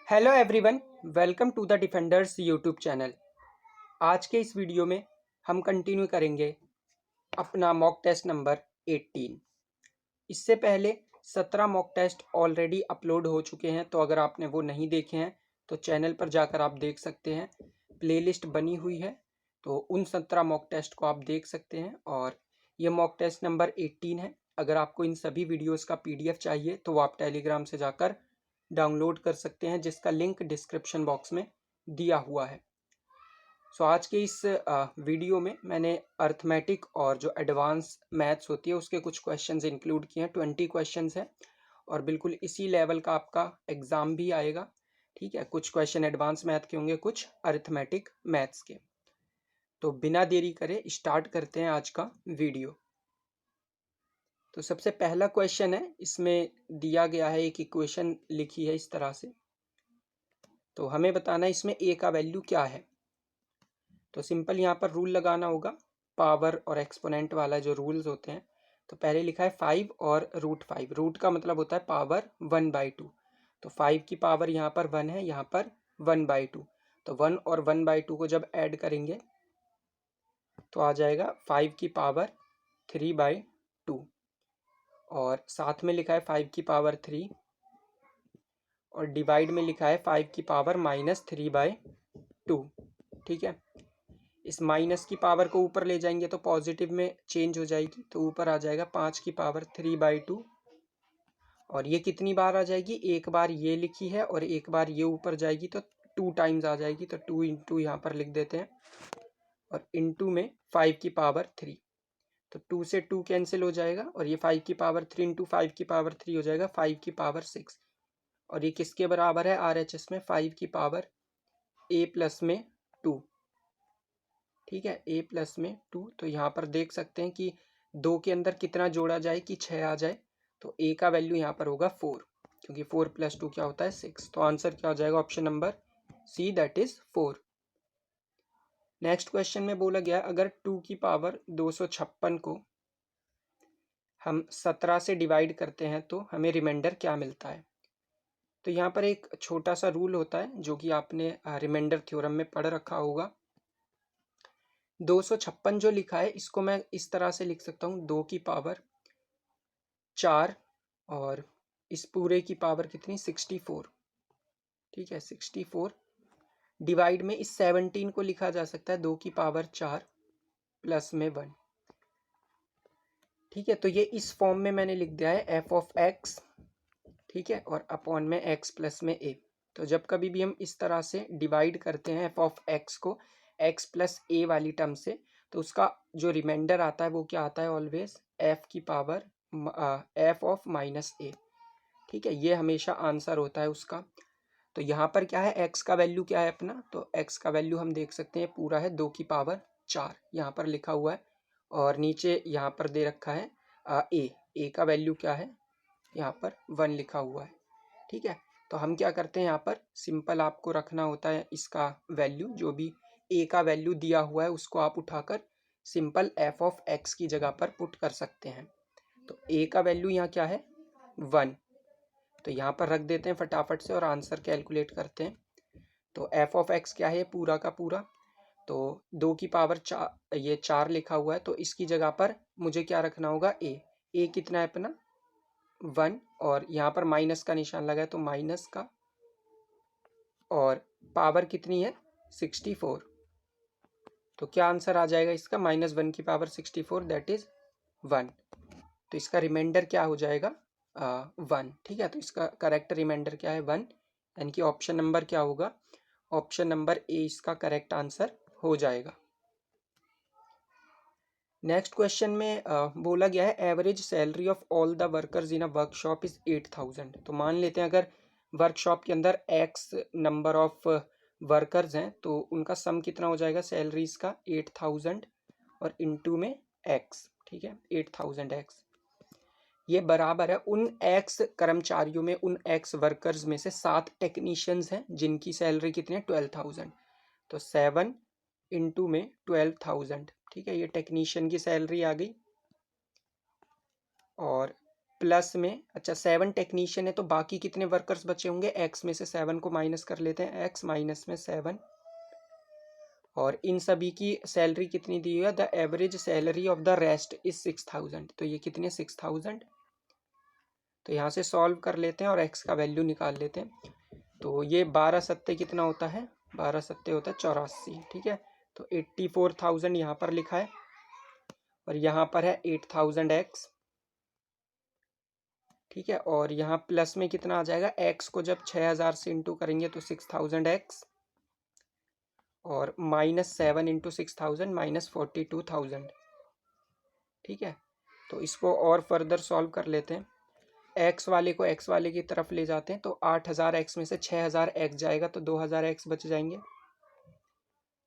Hello everyone, welcome to the Defenders YouTube channel. आज के इस वीडियो में हम कंटिन्यू करेंगे अपना मॉक टेस्ट नंबर 18। इससे पहले 17 मॉक टेस्ट ऑलरेडी अपलोड हो चुके हैं, तो अगर आपने वो नहीं देखे हैं तो चैनल पर जाकर आप देख सकते हैं। प्लेलिस्ट बनी हुई है, तो उन 17 मॉक टेस्ट को आप देख सकते हैं। और ये मॉक टेस्ट नंबर 18 है। अगर आपको इन सभी वीडियोस का पीडीएफ चाहिए तो वो आप टेलीग्राम से जाकर डाउनलोड कर सकते हैं, जिसका लिंक डिस्क्रिप्शन बॉक्स में दिया हुआ है। सो आज के इस वीडियो में मैंने अर्थमेटिक और जो एडवांस मैथ्स होती है उसके कुछ क्वेश्चंस इंक्लूड किए हैं। 20 क्वेश्चंस हैं और बिल्कुल इसी लेवल का आपका एग्ज़ाम भी आएगा। ठीक है, कुछ क्वेश्चन एडवांस मैथ के होंगे, कुछ अर्थमेटिक मैथ्स के। तो बिना देरी करे स्टार्ट करते हैं आज का वीडियो। तो सबसे पहला क्वेश्चन है, इसमें दिया गया है एक इक्वेशन लिखी है इस तरह से। तो हमें बताना है इसमें ए का वैल्यू क्या है। तो सिंपल यहाँ पर रूल लगाना होगा, पावर और एक्सपोनेंट वाला जो रूल्स होते हैं। तो पहले लिखा है 5 और √5। रूट का मतलब होता है पावर 1/2। तो 5 की पावर यहाँ पर 1 है, यहाँ पर 1/2। तो 1 और 1/2 को जब ऐड करेंगे तो आ जाएगा 5 की पावर 3/2। और साथ में लिखा है 5 की पावर 3 और डिवाइड में लिखा है 5 की पावर -3/2। ठीक है, इस माइनस की पावर को ऊपर ले जाएंगे तो पॉजिटिव में चेंज हो जाएगी, तो ऊपर आ जाएगा 5 की पावर 3/2। और ये कितनी बार आ जाएगी, एक बार ये लिखी है और एक बार ये ऊपर जाएगी तो 2 टाइम्स आ जाएगी। तो 2 इंटू यहाँ पर लिख देते हैं और इंटू में 5 की पावर 3। तो 2 से 2 कैंसिल हो जाएगा और ये 5 की पावर 3 इंटू 5 की पावर 3 हो जाएगा 5 की पावर 6। और ये किसके बराबर है RHS में, 5 की पावर a प्लस में 2। ठीक है, a प्लस में 2। तो यहाँ पर देख सकते हैं कि 2 के अंदर कितना जोड़ा जाए कि 6 आ जाए। तो a का वैल्यू यहाँ पर होगा 4, क्योंकि 4 + 2 क्या होता है 6। तो आंसर क्या हो जाएगा, option number C, that is 4। Next question में बोला गया अगर 2 की पावर 256 को हम 17 से डिवाइड करते हैं तो हमें रिमाइंडर क्या मिलता है। तो यहाँ पर एक छोटा सा रूल होता है जो कि आपने रिमाइंडर थ्योरम में पढ़ रखा होगा। 256 जो लिखा है इसको मैं इस तरह से लिख सकता हूँ, 2 की पावर 4 और इस पूरे की पावर कितनी 64। ठीक है, 64 डिवाइड में इस 17 को लिखा जा सकता है 2 की पावर 4 प्लस में 1। ठीक है, तो ये इस फॉर्म में मैंने लिख दिया है f(x), ठीक है, और अपॉन में x प्लस में a। तो जब कभी भी हम इस तरह से डिवाइड करते हैं f(x) को x प्लस a वाली टर्म से, तो उसका जो रिमाइंडर आता है वो क्या आता है, ऑलवेज f की पावर f(-a). ठीक है, ये हमेशा आंसर होता है उसका। तो यहाँ पर क्या है, x का वैल्यू क्या है अपना, तो x का वैल्यू हम देख सकते हैं पूरा है 2 की पावर 4 यहाँ पर लिखा हुआ है। और नीचे यहाँ पर दे रखा है a का वैल्यू क्या है, यहाँ पर 1 लिखा हुआ है। ठीक है, तो हम क्या करते हैं, यहाँ पर सिंपल आपको रखना होता है इसका वैल्यू, जो भी a का वैल्यू दिया हुआ है उसको आप उठाकर सिंपल f(x) की जगह पर पुट कर सकते हैं। तो a का वैल्यू यहाँ क्या है 1, तो यहाँ पर रख देते हैं फटाफट से और आंसर कैलकुलेट करते हैं। तो f(x) क्या है, पूरा का पूरा, तो 2 की पावर 4, ये 4 लिखा हुआ है, तो इसकी जगह पर मुझे क्या रखना होगा a कितना है अपना 1, और यहाँ पर माइनस का निशान लगा है तो माइनस का, और पावर कितनी है 64। तो क्या आंसर आ जाएगा इसका, -1 की पावर 64, दैट इज 1। तो इसका रिमाइंडर क्या हो जाएगा 1। ठीक है, तो इसका करेक्ट रिमाइंडर क्या है 1, यानी कि ऑप्शन नंबर क्या होगा, ऑप्शन नंबर ए इसका करेक्ट आंसर हो जाएगा। नेक्स्ट क्वेश्चन में बोला गया है average salary of all the workers in a workshop is 8000। तो मान लेते हैं अगर वर्कशॉप के अंदर x नंबर ऑफ वर्कर्स हैं तो उनका सम कितना हो जाएगा सैलरीज का 8000 और इनटू में x। ठीक है, 8000x ये बराबर है उन x कर्मचारियों में, उन x वर्कर्स में से 7 टेक्नीशियंस हैं जिनकी सैलरी कितनी है 12000। तो 7 इंटू में 12000। ठीक है, ये टेक्नीशियन की सैलरी आ गई। और प्लस में, अच्छा 7 टेक्नीशियन है तो बाकी कितने वर्कर्स बचे होंगे, एक्स में से 7 को माइनस कर लेते हैं, एक्स माइनस में 7, और इन सभी की सैलरी कितनी दी हुई है, the average salary of the rest is 6000, तो ये कितने 6000, तो यहाँ से सॉल्व कर लेते हैं और एक्स का वैल्यू निकाल लेते हैं। तो ये 12 सत्ते कितना होता है, 12 सत्ते होता है 84, ठीक है। तो 84,000 यहाँ पर लिखा है और यहाँ पर है 8000 एक्स, ठीक है। और यहाँ प्लस में कितना आ जाएगा, एक्स को जब 6000 से इंटू करेंगे तो 6000 एक्स, और -7 इंटू 6000 -42,000, ठीक है। तो इसको और फर्दर सॉल्व कर लेते हैं, एक्स वाले को एक्स वाले की तरफ ले जाते हैं, तो 8000 एक्स में से 6000 एक्स जाएगा तो 2000 एक्स बच जाएंगे,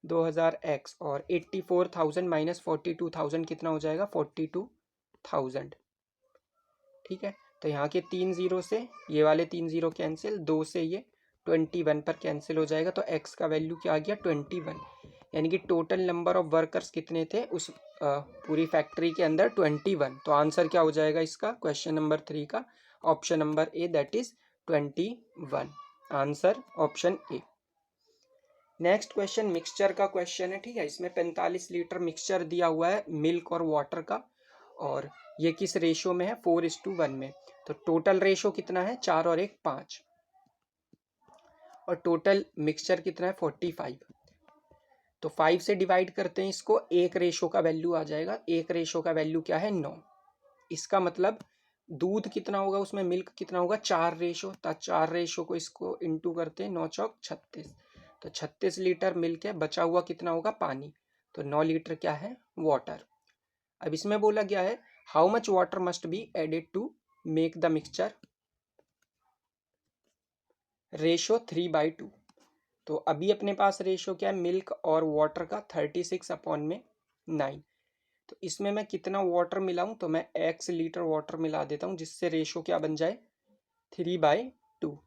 2000 एक्स, और 84,000 माइनस 42,000 कितना हो जाएगा, 42,000, ठीक है। तो यहाँ के 3 जीरो से ये वाले 3 जीरो कैंसिल, 2 से ये 21 पर कैंसिल हो जाएगा, तो एक्स का वैल्यू क्या आ गया 21, यानी कि टोटल नंबर ऑफ वर्कर्स कितने थे उस पूरी फैक्ट्री के अंदर 21। तो आंसर क्या हो जाएगा इसका, क्वेश्चन नंबर 3 का option number A, that is 21, answer option A. Next question mixture का क्वेश्चन है, ठीक है। इसमें 45 लीटर मिक्सचर दिया हुआ है मिल्क और वाटर का, और ये किस रेशो में है, 4:1 में। तो टोटल रेशो कितना है, 4 और 1 5, और टोटल मिक्सचर कितना है 45। तो 5 से डिवाइड करते हैं इसको, एक रेशो का वैल्यू आ जाएगा, एक रेशो का वैल्यू क्या है 9। इसका मतलब दूध कितना होगा उसमें, मिल्क कितना होगा 4 रेशो, तो 4 रेशो को इसको इंटू करते हैं, 9 चौक 36, तो 36 लीटर मिल्क है, बचा हुआ कितना होगा पानी, तो 9 लीटर क्या है वाटर। अब इसमें बोला गया है how much water must be added to make the mixture, ratio 3/2। तो अभी अपने पास रेशो क्या है मिल्क और वाटर का, 36/9। तो इसमें मैं कितना वाटर मिलाऊं, तो मैं x लीटर वाटर मिला देता हूं, जिससे रेशो क्या बन जाए 3/2।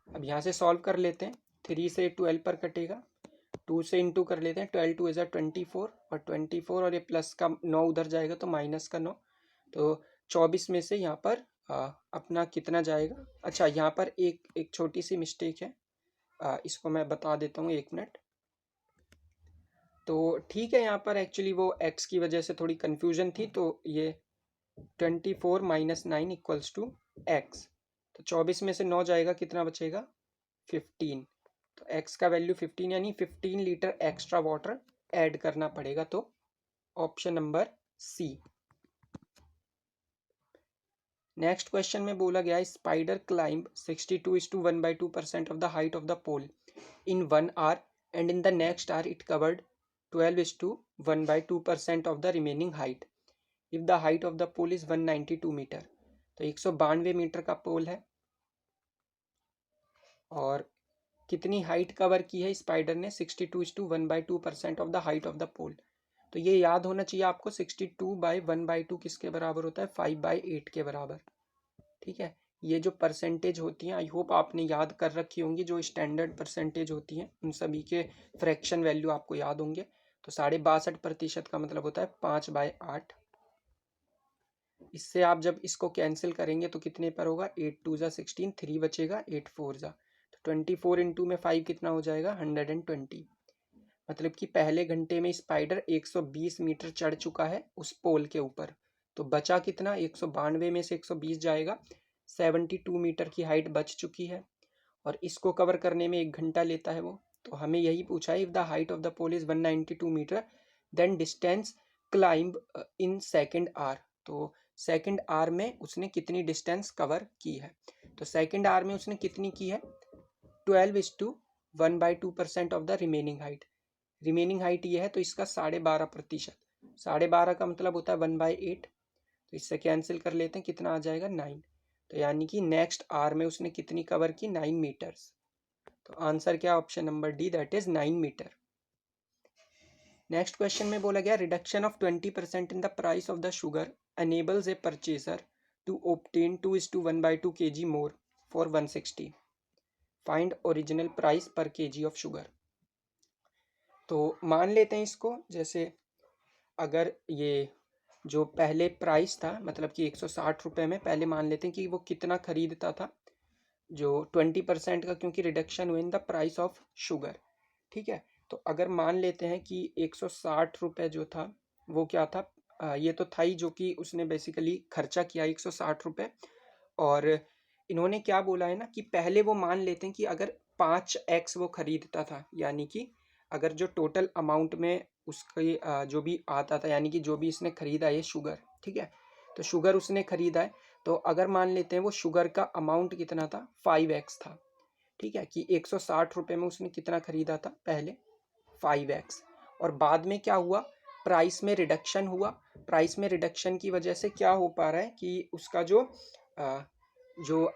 अब यहाँ से सॉल्व कर लेते हैं, 3 से 12 पर कटेगा, 2 से इंटू कर लेते हैं, 12 2 इज़ 24, और 24 और ये प्लस का 9 उधर जाएगा तो माइनस का 9, तो 24 में से यहाँ पर अपना कितना जाएगा। अच्छा यहाँ पर एक छोटी सी मिस्टेक है, इसको मैं बता देता हूँ, 1 मिनट। तो ठीक है, यहाँ पर एक्चुअली वो x की वजह से थोड़ी कन्फ्यूजन थी, तो ये 24 माइनस 9 इक्वल्स टू एक्स, तो 24 में से 9 जाएगा, कितना बचेगा 15, तो x का वैल्यू 15, यानी 15 लीटर एक्स्ट्रा वाटर ऐड करना पड़ेगा, तो option number C. Next question में बोला गया है spider climb 62:1/2% of the height of the pole in 1 hour, and in the next hour it covered 12:1/2% of the remaining height if the height of the pole is 192 meter. तो 192 metre का पोल है, और कितनी height cover की है spider ने, 62:1/2% of the height of the pole. तो ये याद होना चाहिए आपको, 62/1/2 किसके बराबर होता है, 5/8 के बराबर, ठीक है। ये जो परसेंटेज होती हैं आई होप आपने याद कर रखी होंगी, जो स्टैंडर्ड परसेंटेज होती हैं उन सभी के फ्रैक्शन वैल्यू आपको याद होंगे। तो 62.5% का मतलब होता है 5/8। इससे आप जब इसको कैंसिल करेंगे तो कितने पर होगा, 8 2 ज़ा 16, 3 बचेगा, 8 4 ज़ा, तो 24 इंटू में 5 कितना हो जाएगा 120। मतलब कि पहले घंटे में स्पाइडर 120 मीटर चढ़ चुका है उस पोल के ऊपर, तो बचा कितना, 192 में से 120 जाएगा, 72 मीटर की हाइट बच चुकी है, और इसको कवर करने में 1 घंटा लेता है वो। तो हमें यही पूछा है, if the height of the pole is 192 meter then distance climb in second hour. तो सेकेंड आर में उसने कितनी डिस्टेंस कवर की है, तो सेकेंड आर में उसने कितनी की है 12:1/2% of the remaining height. Remaining height ये है, तो इसका 12.5%, 12.5 का मतलब होता है 1/8, तो इससे कैंसिल कर लेते हैं, कितना आ जाएगा 9। तो यानी कि नेक्स्ट आर में उसने कितनी कवर की 9 मीटर्स। तो आंसर क्या, option number D, that is 9 meter. Next question में बोला गया reduction of 20% in the price of the sugar enables a purchaser to obtain 2:1/2 kg more for 160. Find original price per kg of sugar. तो मान लेते हैं इसको, जैसे अगर ये जो पहले प्राइस था, मतलब कि 160 रुपये में, पहले मान लेते हैं कि वो कितना खरीदता था, जो 20% का क्योंकि रिडक्शन हुआ इन द प्राइस ऑफ शुगर। ठीक है, तो अगर मान लेते हैं कि 160 रुपये जो था वो क्या था, ये तो था ही जो कि उसने बेसिकली खर्चा किया 160 रुपये। और इन्होंने क्या बोला है ना कि पहले वो मान लेते हैं कि अगर 5x वो खरीदता था, यानी कि अगर जो टोटल अमाउंट में उसकी जो भी आता था, यानी कि जो भी इसने खरीदा है शुगर, ठीक है, तो शुगर उसने खरीदा है, तो अगर मान लेते हैं वो शुगर का अमाउंट कितना था, 5x था। ठीक है, कि 160 रुपये में उसने कितना खरीदा था पहले, 5x। और बाद में क्या हुआ, प्राइस में रिडक्शन हुआ। प्राइस में रिडक्शन की वजह से क्या हो पा रहा है कि उसका जो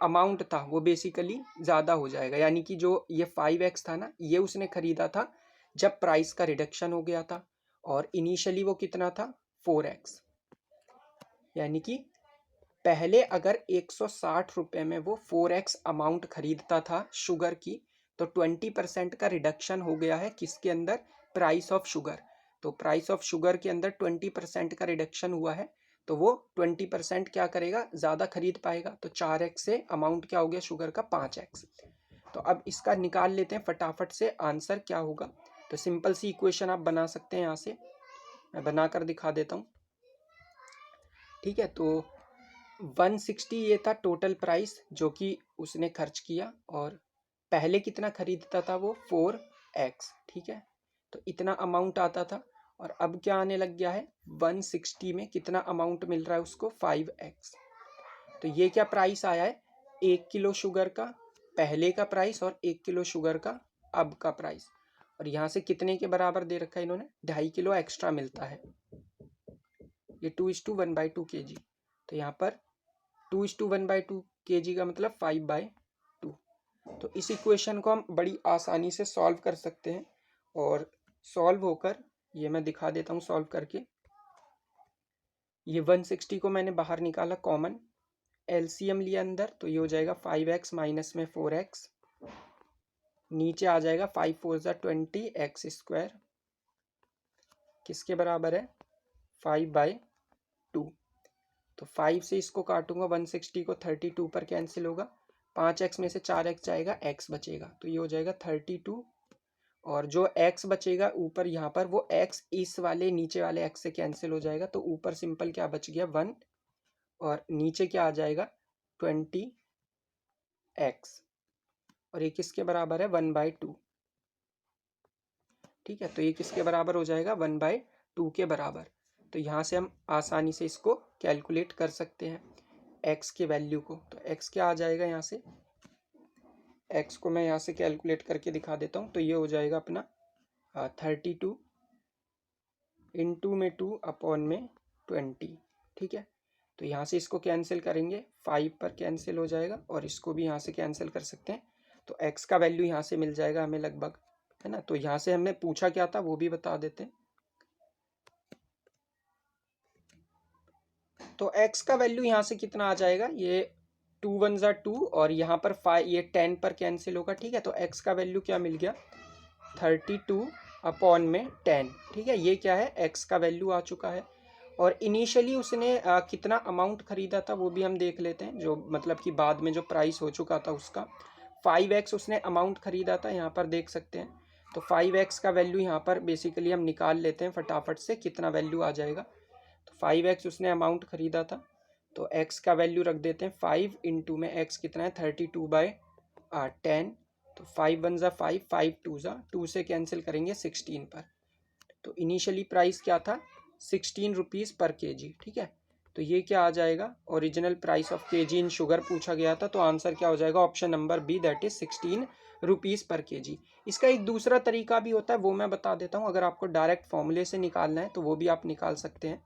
अमाउंट था वो बेसिकली ज़्यादा हो जाएगा, यानी कि जो ये 5x था ना, ये उसने खरीदा था जब प्राइस का रिडक्शन हो गया था, और इनिशियली वो कितना था, 4x। यानी कि पहले अगर 160 रुपये में वो 4x अमाउंट खरीदता था शुगर की, तो 20% का रिडक्शन हो गया है किसके अंदर, प्राइस ऑफ शुगर। तो प्राइस ऑफ शुगर के अंदर 20% का रिडक्शन हुआ है, तो वो 20% क्या करेगा, ज़्यादा खरीद पाएगा। तो 4x से अमाउंट क्या हो गया शुगर का, 5x। तो अब इसका निकाल लेते हैं फटाफट से आंसर क्या होगा। तो सिंपल सी इक्वेशन आप बना सकते हैं यहाँ से, मैं बनाकर दिखा देता हूँ। ठीक है, तो 160 ये था टोटल प्राइस जो कि उसने खर्च किया, और पहले कितना खरीदता था वो, 4x। ठीक है, तो इतना अमाउंट आता था, और अब क्या आने लग गया है, 160 में कितना अमाउंट मिल रहा है उसको, 5x। तो ये क्या प्राइस आया है, 1 किलो शुगर का पहले का प्राइस और 1 किलो शुगर का अब का प्राइस। और यहाँ से कितने के बराबर दे रखा है इन्होंने, 2.5 किलो एक्स्ट्रा मिलता है, ये 2:1/2 kg। तो यहाँ पर 2:1/2 kg का मतलब 5/2। तो इस इक्वेशन को हम बड़ी आसानी से सॉल्व कर सकते हैं, और सॉल्व होकर ये मैं दिखा देता हूँ सॉल्व करके। ये 160 को मैंने बाहर निकाला कॉमन, एलसीएम लिया अंदर, तो ये हो जाएगा 5x माइनस में 4x, नीचे आ जाएगा 5 4 20 x स्क्वायर, किसके बराबर है, 5/2। तो 5 से इसको काटूंगा, 160 को 32 पर कैंसिल होगा, 5x में से 4x जाएगा, x बचेगा, तो ये हो जाएगा 32। और जो x बचेगा ऊपर यहाँ पर, वो x इस वाले नीचे वाले x से कैंसिल हो जाएगा, तो ऊपर सिंपल क्या बच गया, 1, और नीचे क्या आ जाएगा, 20x, और ये किसके बराबर है, 1/2। ठीक है, तो ये किसके बराबर हो जाएगा, 1/2 के बराबर। तो यहाँ से हम आसानी से इसको कैलकुलेट कर सकते हैं x के वैल्यू को। तो x क्या आ जाएगा, यहाँ से x को मैं यहाँ से कैलकुलेट करके दिखा देता हूँ। तो ये हो जाएगा अपना 32 इंटू में 2 अपॉन में 20। ठीक है, तो यहाँ से इसको कैंसिल करेंगे, 5 पर कैंसिल हो जाएगा, और इसको भी यहाँ से कैंसिल कर सकते हैं। तो x का वैल्यू यहाँ से मिल जाएगा हमें लगभग, है ना। तो यहाँ से हमने पूछा क्या था वो भी बता देते हैं। तो x का वैल्यू यहाँ से कितना आ जाएगा, ये 2 1 2, और यहाँ पर 5, ये 10 पर कैंसिल होगा। ठीक है, तो x का वैल्यू क्या मिल गया, 32 अपॉन में 10। ठीक है, ये क्या है, x का वैल्यू आ चुका है। और इनिशियली उसने कितना अमाउंट खरीदा था वो भी हम देख लेते हैं, जो मतलब कि बाद में जो प्राइस हो चुका था उसका 5x उसने अमाउंट खरीदा था, यहाँ पर देख सकते हैं। तो 5x का वैल्यू यहाँ पर बेसिकली हम निकाल लेते हैं फटाफट से, कितना वैल्यू आ जाएगा। तो 5x उसने अमाउंट खरीदा था, तो x का वैल्यू रख देते हैं 5 इंटू में x कितना है, 32/10। तो 5 1 5, 5 2 2 से कैंसिल करेंगे 16 पर। तो इनिशियली प्राइस क्या था, 16 रुपीज़ पर केजी। ठीक है, तो ये क्या आ जाएगा, original price of KG in sugar पूछा गया था, तो आंसर क्या हो जाएगा, option number B, that is 16 rupees per KG. इसका एक दूसरा तरीका भी होता है, वो मैं बता देता हूँ। अगर आपको डायरेक्ट फॉर्मूले से निकालना है तो वो भी आप निकाल सकते हैं।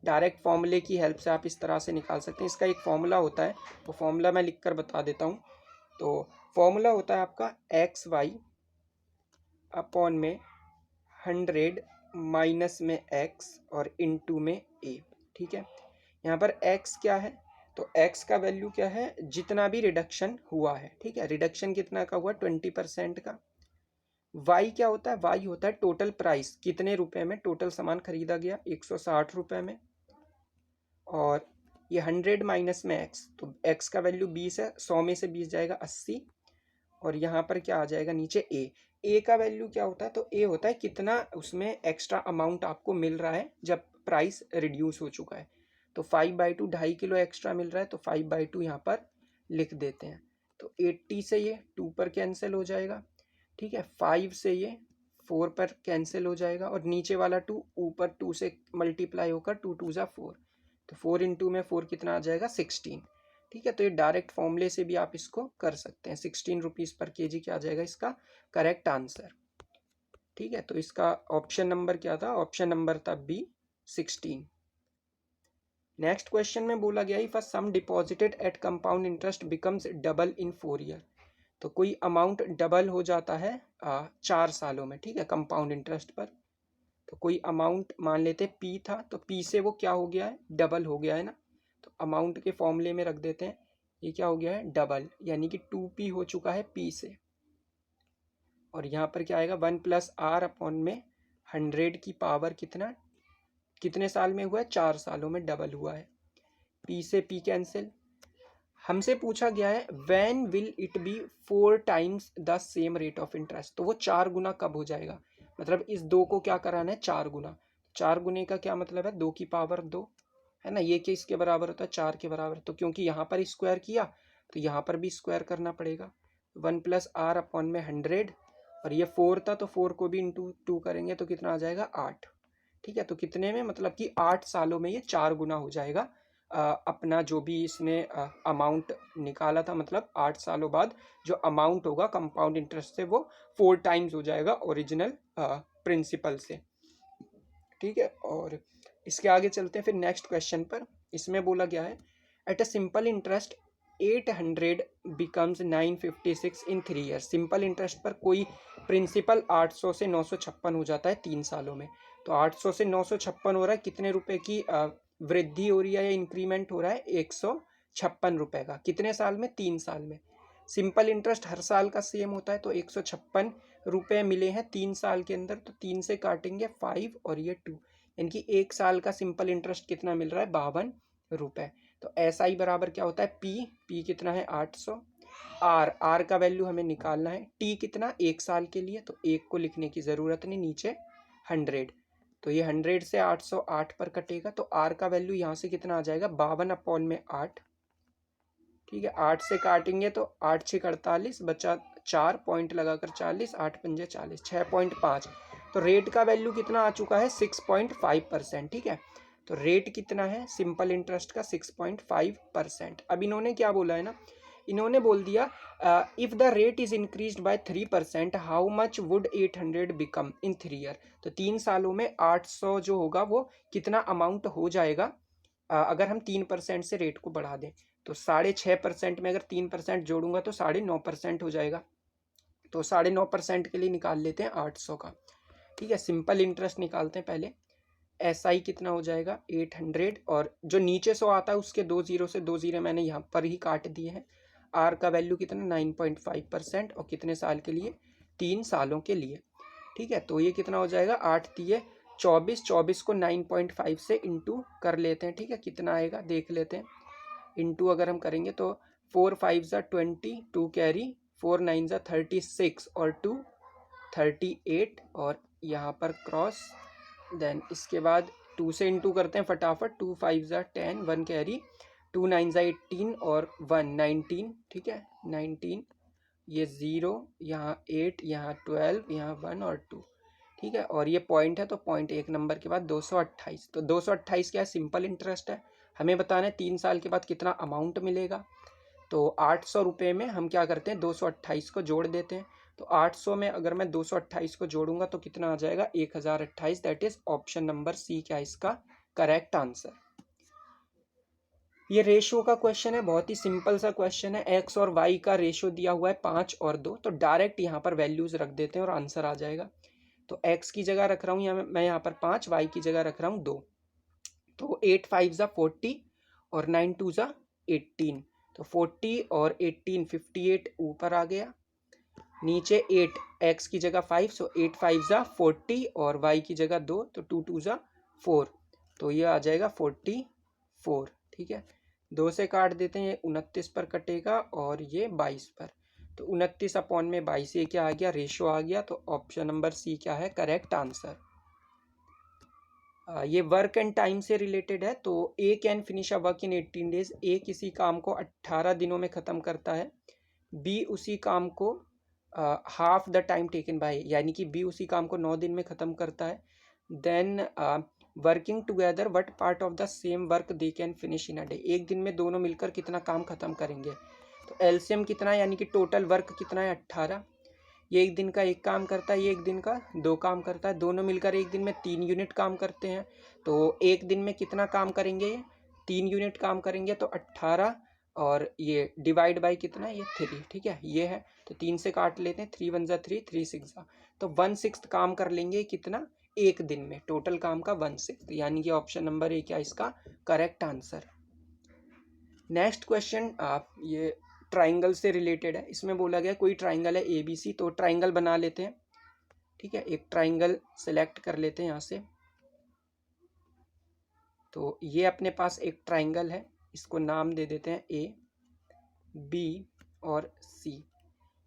डायरेक्ट फॉर्मूले की हेल्प से आप इस तरह से निकाल सकते हैं। इसका एक फॉर्मूला होता है, वो फॉर्मूला मैं लिख कर बता देता हूँ। तो फॉर्मूला होता है आपका XY अपॉन में 100 माइनस में x और इनटू में a। ठीक है, यहाँ पर x क्या है, तो x का वैल्यू क्या है, जितना भी रिडक्शन हुआ है। ठीक है, रिडक्शन कितना का हुआ, 20% का। y क्या होता है, y होता है टोटल प्राइस, कितने रुपए में टोटल सामान खरीदा गया, 160 रुपये में। और ये 100 माइनस में x, तो x का वैल्यू 20 है, 100 में से 20 जाएगा 80, और यहाँ पर क्या आ जाएगा नीचे a का वैल्यू क्या होता है, तो a होता है कितना उसमें एक्स्ट्रा अमाउंट आपको मिल रहा है जब प्राइस रिड्यूस हो चुका है। तो 5/2 2.5 किलो एक्स्ट्रा मिल रहा है, तो 5/2 यहाँ पर लिख देते हैं। तो 80 से ये 2 पर कैंसिल हो जाएगा, ठीक है, 5 से ये 4 पर कैंसिल हो जाएगा, और नीचे वाला 2 ऊपर 2 से मल्टीप्लाई होकर 2 2 जा 4, तो 4 इंटू में 4 कितना आ जाएगा 16, ठीक है। तो ये डायरेक्ट फॉर्मूले से भी आप इसको कर सकते हैं। 16 रुपीज़ पर केजी क्या आ जाएगा इसका करेक्ट आंसर, ठीक है। तो इसका ऑप्शन नंबर क्या था, ऑप्शन नंबर था बी 16। नेक्स्ट क्वेश्चन में बोला गया if a sum deposited at compound interest becomes double in 4 year, तो कोई अमाउंट डबल हो जाता है 4 सालों में, ठीक है, कंपाउंड इंटरेस्ट पर। तो कोई अमाउंट मान लेते पी था, तो पी से वो क्या हो गया है, डबल हो गया है ना, तो अमाउंट के फॉर्मूले में रख देते हैं, ये क्या हो गया है डबल, यानी कि 2p हो चुका है पी से, और यहाँ पर क्या आएगा 1 + r/में 100 की पावर कितना, कितने साल में हुआ है 4 सालों में डबल हुआ है। पी से पी कैंसिल। हमसे पूछा गया है when will it be 4 times the same rate of interest, तो वो 4 गुना कब हो जाएगा, मतलब इस 2 को क्या कराना है 4 गुना। 4 गुने का क्या मतलब है 2 की पावर 2, है ना, ये किसके बराबर होता है 4 के बराबर, तो क्योंकि यहाँ पर स्क्वायर किया तो यहाँ पर भी स्क्वायर करना पड़ेगा। 1 + r/में 100, और ये 4 था तो 4 को भी इंटू 2 करेंगे तो कितना आ जाएगा 8, ठीक है। तो कितने में, मतलब कि 8 सालों में ये 4 गुना हो जाएगा अपना जो भी इसने अमाउंट निकाला था, मतलब 8 सालों बाद जो अमाउंट होगा कंपाउंड इंटरेस्ट से वो 4 टाइम्स हो जाएगा ओरिजिनल प्रिंसिपल से, ठीक है। और इसके आगे चलते हैं फिर नेक्स्ट क्वेश्चन पर। इसमें बोला गया है at a simple interest 800 becomes 956 in 3 year. Simple interest पर कोई प्रिंसिपल 800 से 956 हो जाता है 3 सालों में। तो 800 से 956 हो रहा है, कितने रुपए की वृद्धि हो रही है या इंक्रीमेंट हो रहा है 156 रुपए का, कितने साल में 3 साल में। सिंपल इंटरेस्ट हर साल का सेम होता है, तो 156 रुपए मिले हैं 3 साल के अंदर, तो 3 से काटेंगे 5 और ये 2, यानी कि 1 साल का सिंपल इंटरेस्ट कितना मिल रहा है 52 रुपए। तो ऐसा ही बराबर क्या होता है पी कितना है 800, आर का वैल्यू हमें निकालना है, टी कितना 1 साल के लिए, तो 1 को लिखने की ज़रूरत नहीं, नीचे 100, तो ये 100 से 800 8 पर कटेगा, तो आर का वैल्यू यहाँ से कितना आ जाएगा 52/8, ठीक है। 8 से काटेंगे तो 8 6 48, बचा 4 पॉइंट लगाकर 40, 8 पंजे 40, 6.5, तो रेट का वैल्यू कितना आ चुका है 6.5%, ठीक है। तो रेट कितना है सिंपल इंटरेस्ट का 6.5%। अब इन्होंने क्या बोला है ना, इन्होंने बोल दिया if the rate is increased by 3% how much would 800 become in 3 year. तो 3 सालों में 800 जो होगा वो कितना अमाउंट हो जाएगा अगर हम 3% से रेट को बढ़ा दें। तो 6.5% में अगर 3% जोड़ूंगा तो 9.5% हो जाएगा, तो 9.5% के लिए निकाल लेते हैं 800 का, ठीक है। सिंपल इंटरेस्ट निकालते हैं पहले, SI कितना हो जाएगा 800, और जो नीचे 100 आता है उसके 2 जीरो से 2 जीरो मैंने यहाँ पर ही काट दिए हैं। आर का वैल्यू कितना 9.5%, और कितने साल के लिए 3 सालों के लिए, ठीक है। तो ये कितना हो जाएगा 8 3 24, 24 को 9.5 से इंटू कर लेते हैं, ठीक है, कितना आएगा देख लेते हैं। इंटू अगर हम करेंगे तो 4 5 ज़ा 20, 2 कैरी, 4 9 ज़ा 36 और 2 38, और यहाँ पर क्रॉस, देन इसके बाद 2 से इंटू करते हैं फटाफट, 2 5 ज़ा 10, 1 कैरी, 2 9 ज़ा 18 और 1 19, ठीक है 19, ये 0, यहाँ 8, यहाँ 12, यहाँ 1 और 2, ठीक है। और ये पॉइंट है तो पॉइंट 1 नंबर के बाद 228, तो 228 क्या है सिंपल इंटरेस्ट है, हमें बताना है 3 साल के बाद कितना अमाउंट मिलेगा। तो 800 रुपये में हम क्या करते हैं 228 को जोड़ देते हैं, तो 800 में अगर मैं 228 को जोड़ूंगा तो कितना आ जाएगा 1028, that is option number C क्या इसका करेक्ट आंसर। ये रेशो का क्वेश्चन है, बहुत ही सिंपल सा क्वेश्चन है, एक्स और वाई का रेशो दिया हुआ है 5 और 2, तो डायरेक्ट यहाँ पर वैल्यूज रख देते हैं और आंसर आ जाएगा। तो एक्स की जगह रख रहा हूँ मैं यहाँ पर 5, वाई की जगह रख रहा हूँ 2, तो 8 5 ज़ा 40 और 9 2 ज़ा 18, तो 40 और 18 58 ऊपर आ गया, नीचे 8 एक्स की जगह 5, सो 8 5 ज़ा 40 और वाई की जगह 2, तो 2 2 ज़ा 4, तो ये आ जाएगा 44, 4, ठीक है। 2 से काट देते हैं, ये 29 पर कटेगा और ये 22 पर, तो 29 अपॉन में 22, ये क्या आ गया, रेशो आ गया। तो ऑप्शन नंबर सी क्या है करेक्ट आंसर। ये वर्क एंड टाइम से रिलेटेड है। तो A can finish a work in 18 days, A किसी काम को 18 दिनों में ख़त्म करता है। बी उसी काम को half the time taken by, यानी कि बी उसी काम को 9 दिन में ख़त्म करता है। Then working together what part of the same work they can finish in a day, एक दिन में दोनों मिलकर कितना काम ख़त्म करेंगे। तो एलसीएम कितना है, यानी कि टोटल वर्क कितना है 18। ये एक दिन का एक काम करता है, ये एक दिन का 2 काम करता है, दोनों मिलकर एक दिन में 3 यूनिट काम करते हैं। तो एक दिन में कितना काम करेंगे, ये 3 यूनिट काम करेंगे। तो 18 और ये डिवाइड बाई कितना है, ये 3, ठीक है, ये है। तो 3 से काट लेते हैं, 3 × 1 = 3, 3 × 6 = तो 1/6 काम कर लेंगे कितना, एक दिन में, टोटल काम का 1/6, यानी कि ऑप्शन नंबर ए क्या इसका करेक्ट आंसर। नेक्स्ट क्वेश्चन ये ट्राइंगल से रिलेटेड है। इसमें बोला गया कोई ट्राइंगल है ए बी सी, तो ट्राइंगल बना लेते हैं, ठीक है। एक ट्राइंगल सेलेक्ट कर लेते हैं यहाँ से। तो ये अपने पास एक ट्राइंगल है, इसको नाम दे देते हैं ए बी और सी।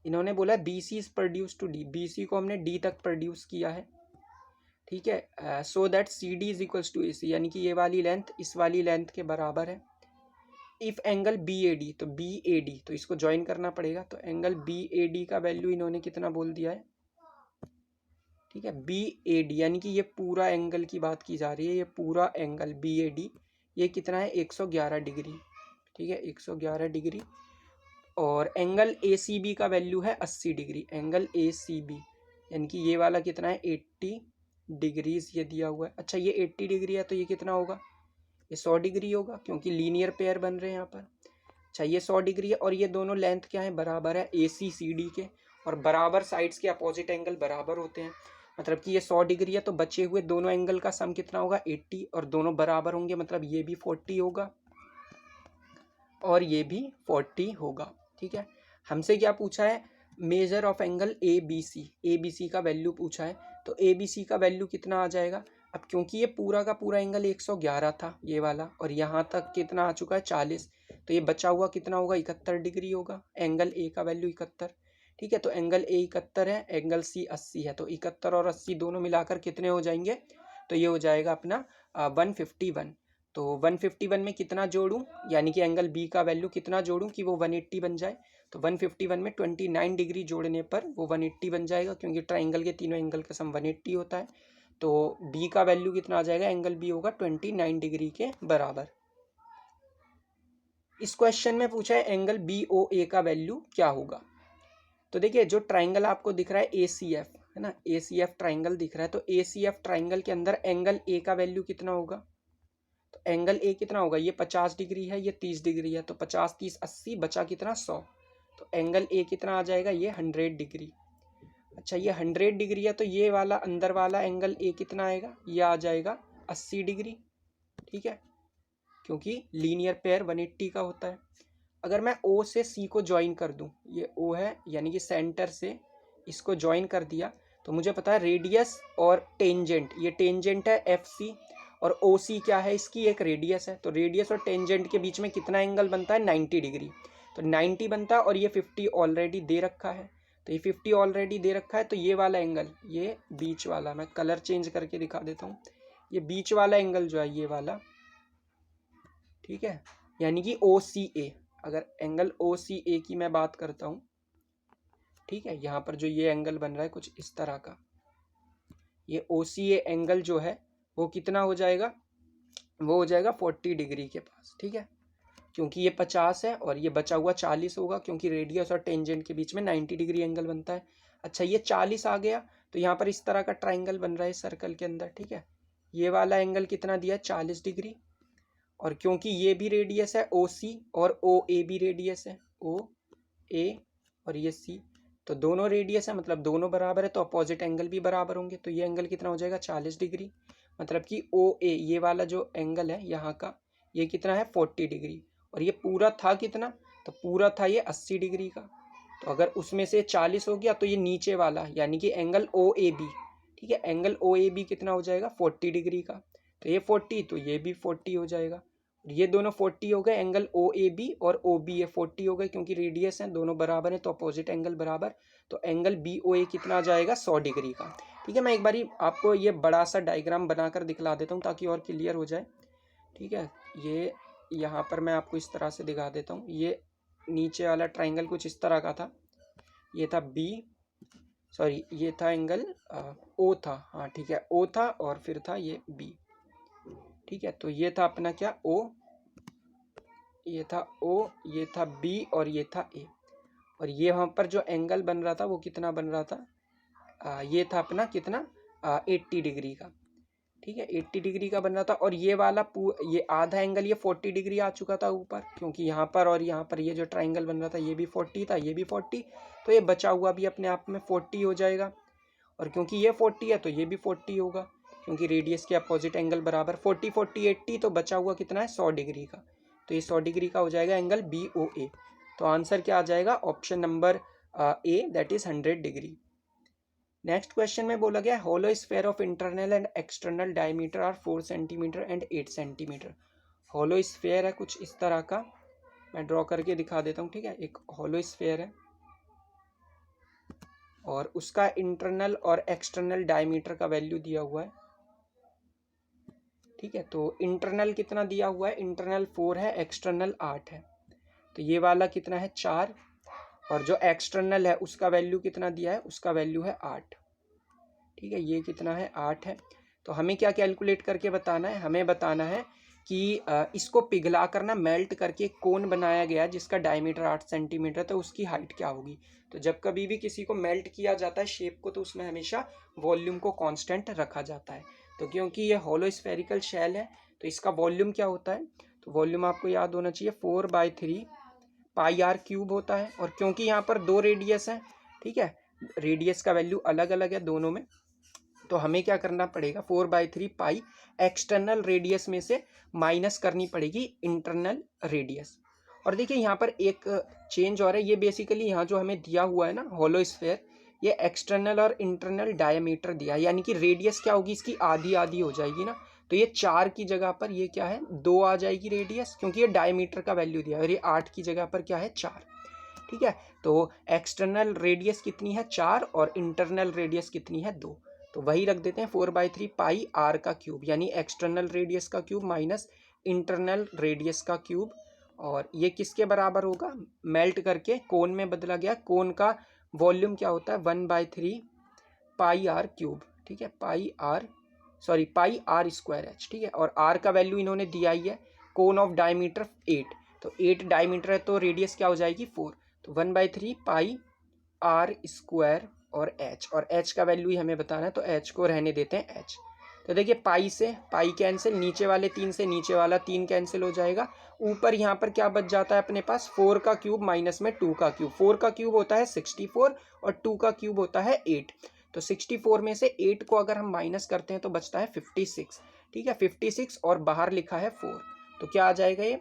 इन्होंने बोला B C is produce to D, B C को हमने डी तक प्रोड्यूस किया है, ठीक है। So that C D is equals to A C, यानी कि ये वाली लेंथ इस वाली लेंथ के बराबर है। If angle B A D, तो बी ए डी, तो इसको ज्वाइन करना पड़ेगा। तो एंगल बी ए डी का वैल्यू इन्होंने कितना बोल दिया है, ठीक है, बी ए डी, यानी कि ये पूरा एंगल की बात की जा रही है। ये पूरा एंगल बी ए डी ये कितना है 111 डिग्री, ठीक है, 111 डिग्री। और एंगल ए सी बी का वैल्यू है 80 degree, angle A C B, यानी कि ये वाला कितना है 80 डिग्रीज ये दिया हुआ है। अच्छा, ये 80 डिग्री है तो ये कितना होगा, ये 100 डिग्री होगा, क्योंकि लीनियर पेयर बन रहे हैं यहाँ पर। अच्छा, ये 100 डिग्री है और ये दोनों लेंथ क्या है, बराबर है ए सी सी डी के, और बराबर साइड्स के अपोजिट एंगल बराबर होते हैं। मतलब कि ये 100 डिग्री है तो बचे हुए दोनों एंगल का सम कितना होगा 80, और दोनों बराबर होंगे, मतलब ये भी 40 होगा और ये भी 40 होगा, ठीक है। हमसे क्या पूछा है, measure of angle A B C का वैल्यू पूछा है। तो ए बी सी का वैल्यू कितना आ जाएगा। अब क्योंकि ये पूरा का पूरा एंगल 111 था ये वाला, और यहाँ तक कितना आ चुका है 40, तो ये बचा हुआ कितना होगा 71 डिग्री होगा। एंगल ए का वैल्यू 71, ठीक है। तो एंगल ए 71 है, एंगल सी 80 है, तो 71 और 80 दोनों मिलाकर कितने हो जाएंगे, तो ये हो जाएगा अपना 151। तो 151 में कितना जोड़ूं, यानी कि एंगल बी का वैल्यू कितना जोड़ूं कि वो 180 बन जाए। तो 151 में 29 डिग्री जोड़ने पर वो 180 बन जाएगा, क्योंकि ट्राइंगल के तीनों एंगल का सम 180 होता है। तो बी का वैल्यू कितना आ जाएगा, एंगल बी होगा 29 डिग्री के बराबर। इस क्वेश्चन में पूछा है एंगल बी ओ ए का वैल्यू क्या होगा। तो देखिए, जो ट्राइंगल आपको दिख रहा है ए सी एफ, है ना, ए सी एफ ट्राइंगल दिख रहा है, तो ए सी एफ ट्राइंगल के अंदर एंगल ए का वैल्यू कितना होगा। तो एंगल ए कितना होगा, ये 50 डिग्री है, ये 30 डिग्री है, तो 50 30 80, बचा कितना 100। तो एंगल ए कितना आ जाएगा, ये 100 डिग्री। अच्छा, ये 100 डिग्री है तो ये वाला अंदर वाला एंगल ए कितना आएगा, ये आ जाएगा 80 डिग्री, ठीक है, क्योंकि लीनियर पेयर 180 का होता है। अगर मैं ओ से सी को ज्वाइन कर दूं, ये ओ है, यानी कि सेंटर से इसको ज्वाइन कर दिया, तो मुझे पता है रेडियस और टेंजेंट, ये टेंजेंट है एफ सी, और ओ सी क्या है, इसकी एक रेडियस है। तो रेडियस और टेंजेंट के बीच में कितना एंगल बनता है 90 डिग्री, तो 90 बनता है, और ये 50 ऑलरेडी दे रखा है। तो ये 50 ऑलरेडी दे रखा है, तो ये वाला एंगल, ये बीच वाला, मैं कलर चेंज करके दिखा देता हूँ, ये बीच वाला एंगल जो है ये वाला, ठीक है, यानी कि ओ सी ए। अगर एंगल ओ सी ए की मैं बात करता हूँ, ठीक है, यहाँ पर जो ये एंगल बन रहा है कुछ इस तरह का, ये ओ सी ए एंगल जो है वो कितना हो जाएगा, वो हो जाएगा 40 डिग्री के पास, ठीक है, क्योंकि ये 50 है और ये बचा हुआ 40 होगा, क्योंकि रेडियस और टेंजेंट के बीच में 90 डिग्री एंगल बनता है। अच्छा, ये 40 आ गया, तो यहाँ पर इस तरह का ट्राइंगल बन रहा है सर्कल के अंदर, ठीक है। ये वाला एंगल कितना दिया है 40 डिग्री, और क्योंकि ये भी रेडियस है ओ सी और ओ ए भी रेडियस है, ओ ए और ये सी, तो दोनों रेडियस है, मतलब दोनों बराबर है, तो अपोजिट एंगल भी बराबर होंगे। तो ये एंगल कितना हो जाएगा 40 डिग्री, मतलब कि ओ ए ये वाला जो एंगल है यहाँ का, ये कितना है 40 डिग्री, और ये पूरा था कितना, तो पूरा था ये 80 डिग्री का। तो अगर उसमें से 40 हो गया तो ये नीचे वाला, यानी कि एंगल ओ ए बी, ठीक है, एंगल ओ ए बी कितना हो जाएगा 40 डिग्री का। तो ये 40, तो ये भी 40 हो जाएगा, ये दोनों 40 हो गए, एंगल ओ ए बी और ओ बी ए 40 हो गए, क्योंकि रेडियस हैं दोनों बराबर हैं तो अपोजिट एंगल बराबर, तो एंगल बी ओ ए कितना आ जाएगा 100 डिग्री का। ठीक है, मैं एक बारी आपको ये बड़ा सा डायग्राम बनाकर दिखला देता हूँ ताकि और क्लियर हो जाए। ठीक है, ये यहाँ पर मैं आपको इस तरह से दिखा देता हूँ। ये नीचे वाला ट्राइंगल कुछ इस तरह का था, ये था बी, सॉरी ये था एंगल ओ था, हाँ ठीक है ओ था, और फिर था ये बी। ठीक है, तो ये था अपना क्या ओ, ये था ओ, ये था बी और ये था ए, और ये वहाँ पर जो एंगल बन रहा था वो कितना बन रहा था, ये था अपना कितना 80 डिग्री का। ठीक है, 80 डिग्री का बन रहा था, और ये वाला ये आधा एंगल ये 40 डिग्री आ चुका था ऊपर, क्योंकि यहाँ पर और यहाँ पर ये जो ट्राइंगल बन रहा था ये भी 40 था, ये भी 40, तो ये बचा हुआ भी अपने आप में 40 हो जाएगा, और क्योंकि ये 40 है तो ये भी 40 होगा, क्योंकि रेडियस के अपोजिट एंगल बराबर 40 40 80, तो बचा हुआ कितना है 100 डिग्री का, तो ये 100 डिग्री का हो जाएगा एंगल बी ओ ए। तो आंसर क्या आ जाएगा, option number A, that is 100 degree. Next question में बोला गया hollow sphere of internal and external diameter are 4 centimeter and 8 centimeter. Hollow sphere है कुछ इस तरह का, मैं ड्रॉ करके दिखा देता हूँ। ठीक है, एक होलो स्फेयर है और उसका इंटरनल और एक्सटर्नल डायमीटर का वैल्यू दिया हुआ है। ठीक है, तो इंटरनल कितना दिया हुआ है, इंटरनल 4 है, एक्सटर्नल 8 है, तो ये वाला कितना है 4, और जो एक्सटर्नल है उसका वैल्यू कितना दिया है, उसका वैल्यू है 8। ठीक है, ये कितना है 8 है, तो हमें क्या कैलकुलेट करके बताना है, हमें बताना है कि इसको पिघला कर ना मेल्ट करके एक कोन बनाया गया जिसका डायमीटर 8 सेंटीमीटर, तो उसकी हाइट क्या होगी। तो जब कभी भी किसी को मेल्ट किया जाता है शेप को, तो उसमें हमेशा वॉल्यूम को कांस्टेंट रखा जाता है। तो क्योंकि ये होलो स्फेरिकल शेल है तो इसका वॉल्यूम क्या होता है, तो वॉल्यूम आपको याद होना चाहिए 4/3 पाई आर क्यूब होता है, और क्योंकि यहाँ पर 2 रेडियस है, ठीक है, रेडियस का वैल्यू अलग अलग है दोनों में, तो हमें क्या करना पड़ेगा 4/3 पाई एक्सटर्नल रेडियस में से माइनस करनी पड़ेगी इंटरनल रेडियस। और देखिए यहाँ पर एक चेंज और है, ये बेसिकली यहाँ जो हमें दिया हुआ है ना होलो स्फेयर, ये एक्सटर्नल और इंटरनल डायमीटर दिया है, यानी कि रेडियस क्या होगी इसकी आधी आधी हो जाएगी ना, तो ये 4 की जगह पर ये क्या है 2 आ जाएगी रेडियस, क्योंकि ये डायमीटर का वैल्यू दिया है, और ये 8 की जगह पर क्या है 4। ठीक है, तो एक्सटर्नल रेडियस कितनी है 4 और इंटरनल रेडियस कितनी है 2, तो वही रख देते हैं 4/3 पाई आर का क्यूब, यानी एक्सटर्नल रेडियस का क्यूब माइनस इंटरनल रेडियस का क्यूब, और ये किसके बराबर होगा, मेल्ट करके कोन में बदला गया, कोन का वॉल्यूम क्या होता है 1/3 पाई आर क्यूब। ठीक है, पाई आर स्क्वायर एच। ठीक है, और आर का वैल्यू इन्होंने दिया ही है, कोन ऑफ डायमीटर 8, तो 8 डायमीटर है तो रेडियस क्या हो जाएगी 4, तो 1/3 पाई आर स्क्वायर और एच का वैल्यू ही हमें बताना है, तो एच को रहने देते हैं एच। तो देखिए पाई से पाई कैंसिल, नीचे वाले 3 से नीचे वाला 3 कैंसिल हो जाएगा, ऊपर यहाँ पर क्या बच जाता है अपने पास 4 का क्यूब माइनस में 2 का क्यूब, 4 का क्यूब होता है 64 और 2 का क्यूब होता है 8, तो 64 में से 8 को अगर हम माइनस करते हैं तो बचता है 56। ठीक है, 56 और बाहर लिखा है 4, तो क्या आ जाएगा ये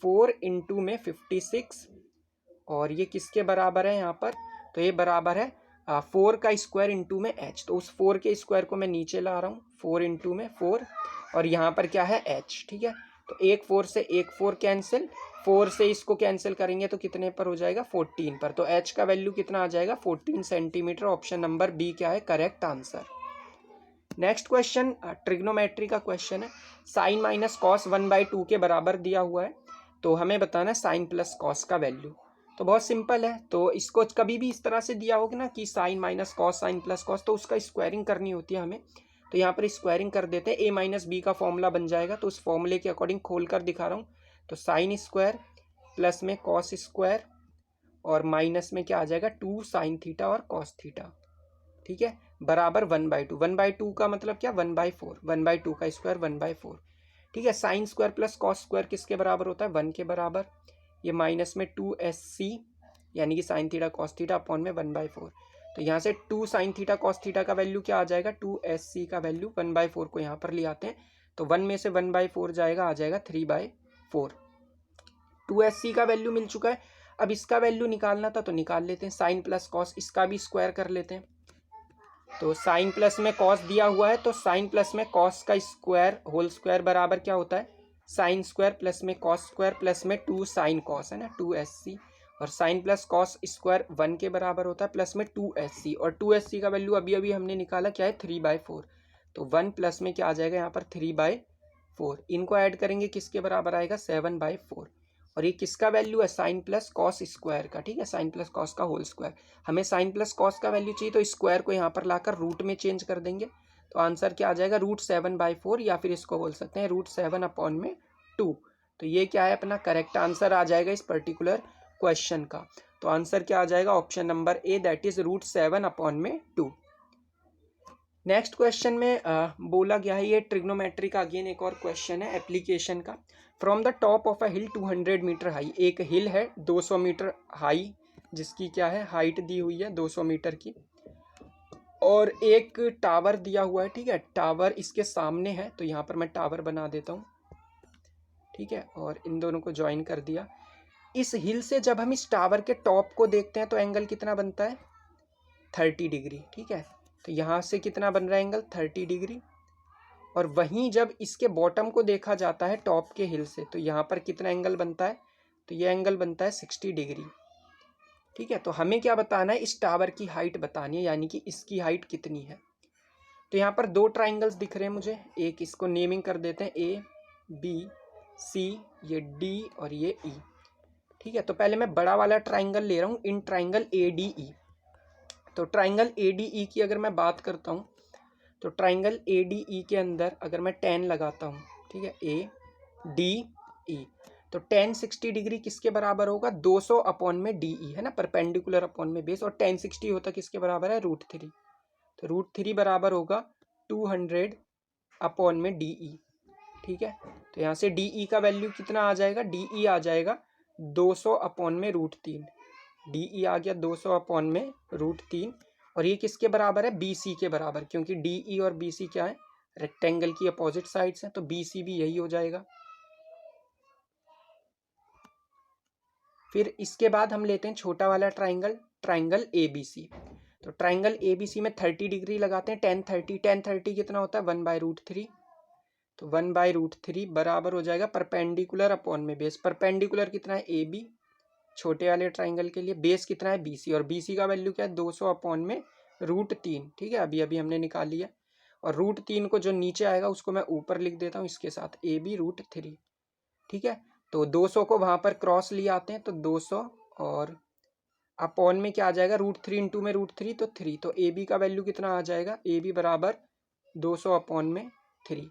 4 इंटू में 56, और ये किसके बराबर है यहाँ पर, तो ये बराबर है 4 का स्क्वायर इंटू में एच, तो उस 4 के स्क्वायर को मैं नीचे ला रहा हूँ, 4 इंटू में 4, और यहाँ पर क्या है एच। ठीक है, तो एक 4 से एक 4 कैंसिल, 4 से इसको कैंसिल करेंगे तो कितने पर हो जाएगा 14 पर, तो एच का वैल्यू कितना आ जाएगा 14 सेंटीमीटर। ऑप्शन नंबर बी क्या है correct answer. Next question trigonometry का क्वेश्चन है, साइन माइनस कॉस 1/2 के बराबर दिया हुआ है, तो हमें बताना है साइन प्लस कॉस का वैल्यू। तो बहुत सिंपल है, तो इसको कभी भी इस तरह से दिया होगा ना कि sine minus cos sine plus cos, तो उसका स्क्वायरिंग करनी होती है हमें, तो यहाँ पर स्क्वायरिंग कर देते हैं, a माइनस बी का फॉर्मूला बन जाएगा, तो उस फॉर्मूले के अकॉर्डिंग खोल कर दिखा रहा हूँ, तो साइन स्क्वायर प्लस में कॉस स्क्वायर और माइनस में क्या आ जाएगा 2 साइन थीटा और कॉस थीटा। ठीक है, बराबर 1/2, 1/2 का मतलब क्या 1/4, 1/2 का स्क्वायर 1/4। ठीक है, sine square plus cos square किसके बराबर होता है 1 के बराबर, ये माइनस में 2SC यानी कि sine theta cos theta upon में 1/4, तो यहाँ से 2 साइन थीटा कॉस थीटा का वैल्यू क्या आ जाएगा 2SC का वैल्यू 1/4 को यहाँ पर ले आते हैं, तो 1 में से 1/4 जाएगा, आ जाएगा 3/4। 2SC का वैल्यू मिल चुका है, अब इसका वैल्यू निकालना था तो निकाल लेते हैं, साइन प्लस कॉस इसका भी स्क्वायर कर लेते हैं, तो साइन प्लस में कॉस दिया हुआ है, तो साइन प्लस में कॉस का स्क्वायर होल स्क्वायर बराबर क्या होता है साइन स्क्वायर प्लस में कॉस स्क्वायर प्लस में 2 साइन कॉस, है ना, 2SC, और साइन प्लस कॉस स्क्वायर 1 के बराबर होता है, प्लस में 2SC, और 2SC का वैल्यू अभी अभी हमने निकाला क्या है, 3/4, तो 1 प्लस में क्या आ जाएगा यहाँ पर 3/4, इनको ऐड करेंगे किसके बराबर आएगा 7/4, और ये किसका वैल्यू है, साइन प्लस कॉस स्क्वायर का, ठीक है, साइन प्लस कॉस का होल स्क्वायर, हमें साइन प्लस कॉस का वैल्यू चाहिए, तो स्क्वायर को यहाँ पर लाकर रूट में चेंज कर देंगे, तो आंसर क्या आ जाएगा √7/4, या फिर इसको बोल सकते हैं √7/2, तो ये क्या है अपना करेक्ट आंसर आ जाएगा इस पर्टिकुलर क्वेश्चन का। तो आंसर क्या आ जाएगा option number A, that is √7/2। Next question में बोला गया है, ये ट्रिग्नोमेट्री का अगेन एक और क्वेश्चन है एप्लीकेशन का। From the top of a hill 200 meter high, एक हिल है 200 मीटर हाई, जिसकी क्या है हाइट दी हुई है 200 मीटर की, और एक टावर दिया हुआ है, ठीक है, टावर इसके सामने है, तो यहाँ पर मैं टावर बना देता हूँ, ठीक है, और इन दोनों को ज्वाइन कर दिया। इस हिल से जब हम इस टावर के टॉप को देखते हैं तो एंगल कितना बनता है 30 डिग्री, ठीक है, तो यहाँ से कितना बन रहा है एंगल 30 डिग्री, और वहीं जब इसके बॉटम को देखा जाता है टॉप के हिल से तो यहाँ पर कितना एंगल बनता है, तो ये एंगल बनता है 60 डिग्री, ठीक है। तो हमें क्या बताना है, इस टावर की हाइट बतानी है, यानी कि इसकी हाइट कितनी है। तो यहाँ पर दो ट्राइंगल्स दिख रहे हैं मुझे, एक इसको नेमिंग कर देते हैं ABC, ये D और ये E, ठीक है। तो पहले मैं बड़ा वाला ट्राइंगल ले रहा हूँ, इन ट्राइंगल ADE। तो ट्राइंगल ADE की अगर मैं बात करता हूँ तो ट्राइंगल ADE के अंदर अगर मैं 10 लगाता हूँ, ठीक है, ADE, तो 10 60 डिग्री किसके बराबर होगा 200 अपॉन में DE, है ना, परपेंडिकुलर अपॉन में बेस, और 10 60 होता किसके बराबर है √3, तो √3 बराबर होगा 200 अपॉन में DE, ठीक है। तो यहाँ से DE का वैल्यू कितना आ जाएगा, DE आ जाएगा 200 अपॉन में √3, DE आ गया 200 अपॉन में √3, और ये किसके बराबर है BC के बराबर, क्योंकि DE और BC क्या है रेक्टेंगल की अपोजिट साइड्स हैं, तो BC भी यही हो जाएगा। फिर इसके बाद हम लेते हैं छोटा वाला ट्राइंगल, ट्राइंगल ABC। तो ट्राइंगल ABC में 30 डिग्री लगाते हैं, 10 30 कितना होता है 1/√3, तो 1/√3 बराबर हो जाएगा परपेंडिकुलर अपॉन में बेस, परपेंडिकुलर कितना है AB छोटे वाले ट्राइंगल के लिए, बेस कितना है BC, और BC का वैल्यू क्या है 200 अपॉन में √3, ठीक है, अभी अभी हमने निकाल लिया, और √3 को जो नीचे आएगा उसको मैं ऊपर लिख देता हूँ इसके साथ AB √3, ठीक है। तो 200 को वहाँ पर क्रॉस लिए आते हैं, तो 200 और अपॉन में क्या आ जाएगा √3 इंटू में √3, तो 3, तो AB का वैल्यू कितना आ जाएगा, AB बराबर 200 अपॉन में 3।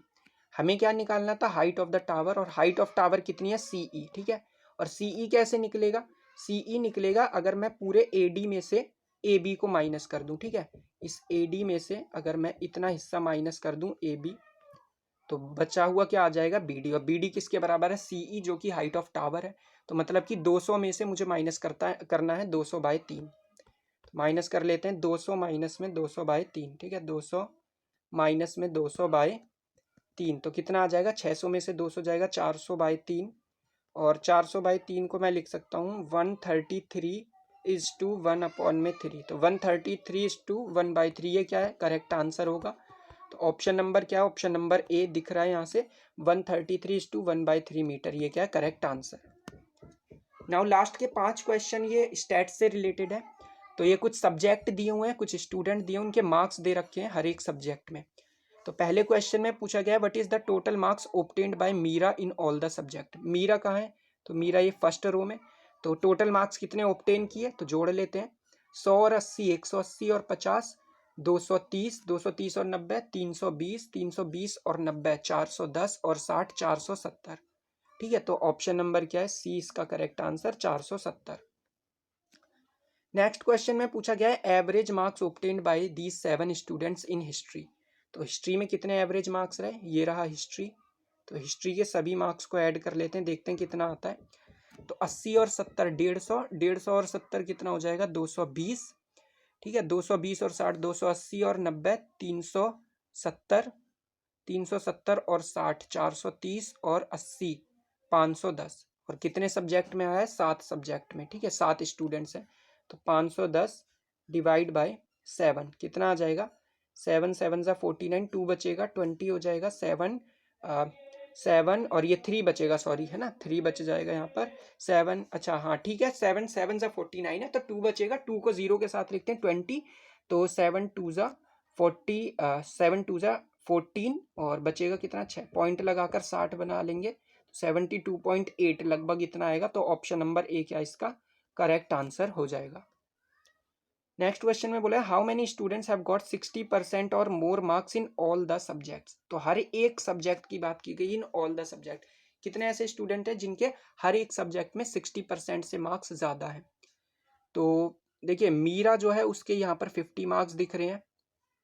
हमें क्या निकालना था हाइट ऑफ द टावर, और हाइट ऑफ टावर कितनी है CE, ठीक है, और CE कैसे निकलेगा, CE निकलेगा अगर मैं पूरे AD में से AB को माइनस कर दूं, ठीक है, इस AD में से अगर मैं इतना हिस्सा माइनस कर दूं AB, तो बचा हुआ क्या आ जाएगा BD, और BD किसके बराबर है CE जो कि हाइट ऑफ टावर है, तो मतलब कि 200 में से मुझे माइनस करना है 200/3, तो माइनस कर लेते हैं 200 माइनस में 200/3, ठीक है, 200 माइनस में 200/3, तो कितना आ जाएगा 600 में से 200 जाएगा 400/3, और 400/3 को मैं लिख सकता हूँ 133:1 अपॉन में 3, तो 133:1/3 ये क्या है करेक्ट आंसर होगा। तो ऑप्शन नंबर क्या है, ऑप्शन नंबर ए दिख रहा है यहाँ से 133:1/3 मीटर, ये क्या है करेक्ट आंसर। नाउ लास्ट के 5 क्वेश्चन ये स्टैट से रिलेटेड है, तो ये कुछ सब्जेक्ट दिए हुए हैं, कुछ स्टूडेंट दिए, उनके मार्क्स दे रखे हैं हर एक सब्जेक्ट में। तो पहले क्वेश्चन में पूछा गया है what is the total marks obtained by Meera in all the subject. Meera कहाँ है, तो मीरा ये फर्स्ट रो में, तो टोटल मार्क्स कितने ऑब्टेन किए, तो जोड़ लेते हैं 100 और 80, 180 और 50, 230, 230 और 90, 320, 320 और 90, 410 और 60, 470, ठीक है। तो ऑप्शन नंबर क्या है सी इसका करेक्ट आंसर 470। नेक्स्ट क्वेश्चन में पूछा गया है average marks obtained bye these 7 students in history. तो हिस्ट्री में कितने एवरेज मार्क्स रहे, ये रहा हिस्ट्री, तो हिस्ट्री के सभी मार्क्स को ऐड कर लेते हैं, देखते हैं कितना आता है। तो 80 और 70 150, 150 और 70 कितना हो जाएगा 220, ठीक है, 220 और 60 280 और 90 370, 370 और 60 430 और 80 510, और कितने सब्जेक्ट में आया है 7 सब्जेक्ट में, ठीक है, 7 स्टूडेंट्स हैं, तो 510 डिवाइड बाय 7 कितना आ जाएगा 7 7 ज़ा 49, 2 बचेगा 20 हो जाएगा, 7 7 और ये 3 बचेगा, सॉरी है ना, 3 बच जाएगा यहाँ पर। 7, अच्छा हाँ ठीक है, 7 7 सा 49 है, तो 2 बचेगा, 2 को 0 के साथ लिखते हैं 20, तो 7 2 ज़ा 40, 7 2 ज़ा 14 और बचेगा कितना 6, पॉइंट लगाकर 60 बना लेंगे, 72.8 लगभग इतना आएगा। तो ऑप्शन नंबर ए क्या इसका करेक्ट आंसर हो जाएगा। नेक्स्ट क्वेश्चन में बोला है how many students have got 60% और more marks in all the subjects. तो हर एक सब्जेक्ट की बात की गई, इन ऑल द सब्जेक्ट। कितने ऐसे स्टूडेंट हैं जिनके हर एक सब्जेक्ट में 60% से मार्क्स ज़्यादा है। तो देखिए मीरा जो है उसके यहाँ पर 50 मार्क्स दिख रहे हैं,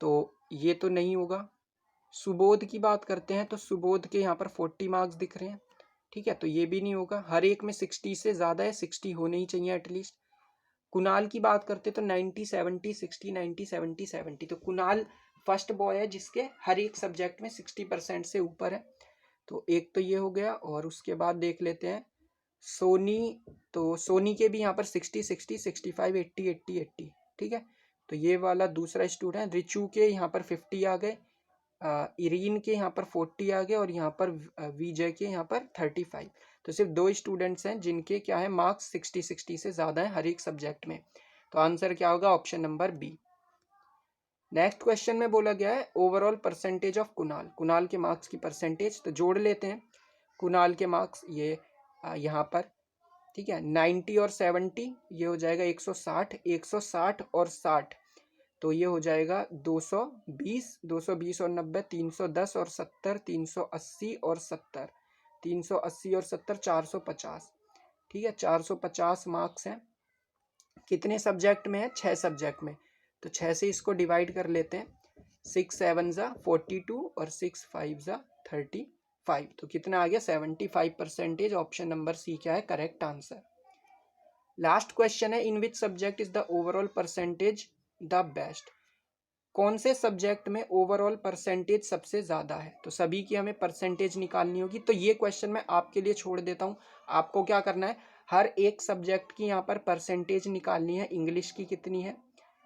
तो ये तो नहीं होगा। सुबोध की बात करते हैं तो सुबोध के यहाँ पर 40 मार्क्स दिख रहे हैं, ठीक है, तो ये भी नहीं होगा। हर एक में 60 से ज़्यादा है, 60 होने ही चाहिए एटलीस्ट। कुणाल की बात करते तो 90 70 60 90 70 70, तो कुणाल फर्स्ट बॉय है जिसके हर एक सब्जेक्ट में 60% से ऊपर है, तो एक तो ये हो गया। और उसके बाद देख लेते हैं सोनी, तो सोनी के भी यहाँ पर 60 60 65 80 80 80, ठीक है, तो ये वाला दूसरा स्टूडेंट है। रिचू के यहाँ पर 50 आ गए, इरीन के यहाँ पर 40 आ गए और यहाँ पर विजय के यहाँ पर 35। तो सिर्फ 2 स्टूडेंट्स हैं जिनके क्या है मार्क्स 60 60 से ज़्यादा है हर एक सब्जेक्ट में, तो आंसर क्या होगा option number B. Next question में बोला गया है overall percentage of Kunal, Kunal के मार्क्स की परसेंटेज, तो जोड़ लेते हैं कुणाल के मार्क्स ये यहाँ पर, ठीक है, 90 और 70 ये हो जाएगा 160, 160 और 60 तो ये हो जाएगा 220, 220 और 90 310 और 70 380 और 70, 380 और 70 450, ठीक है, 450 मार्क्स हैं। कितने सब्जेक्ट में है, 6 सब्जेक्ट में, तो 6 से इसको डिवाइड कर लेते हैं, 6 7 ज़ा 42 और 6 5 ज़ा 35, तो कितना आ गया 75%। ऑप्शन नंबर सी क्या है करेक्ट आंसर। लास्ट क्वेश्चन है in which subject is the overall percentage the best, कौन से सब्जेक्ट में ओवरऑल परसेंटेज सबसे ज़्यादा है। तो सभी की हमें परसेंटेज निकालनी होगी, तो ये क्वेश्चन मैं आपके लिए छोड़ देता हूँ। आपको क्या करना है, हर एक सब्जेक्ट की यहाँ पर परसेंटेज निकालनी है। इंग्लिश की कितनी है,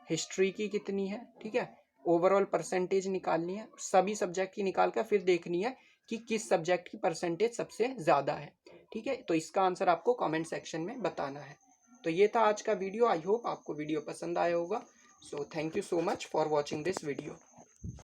हिस्ट्री की कितनी है, ठीक है, ओवरऑल परसेंटेज निकालनी है, सभी सब्जेक्ट की निकाल कर फिर देखनी है कि किस सब्जेक्ट की परसेंटेज सबसे ज़्यादा है, ठीक है। तो इसका आंसर आपको कॉमेंट सेक्शन में बताना है। तो ये था आज का वीडियो, आई होप आपको वीडियो पसंद आया होगा। So thank you so much for watching this video.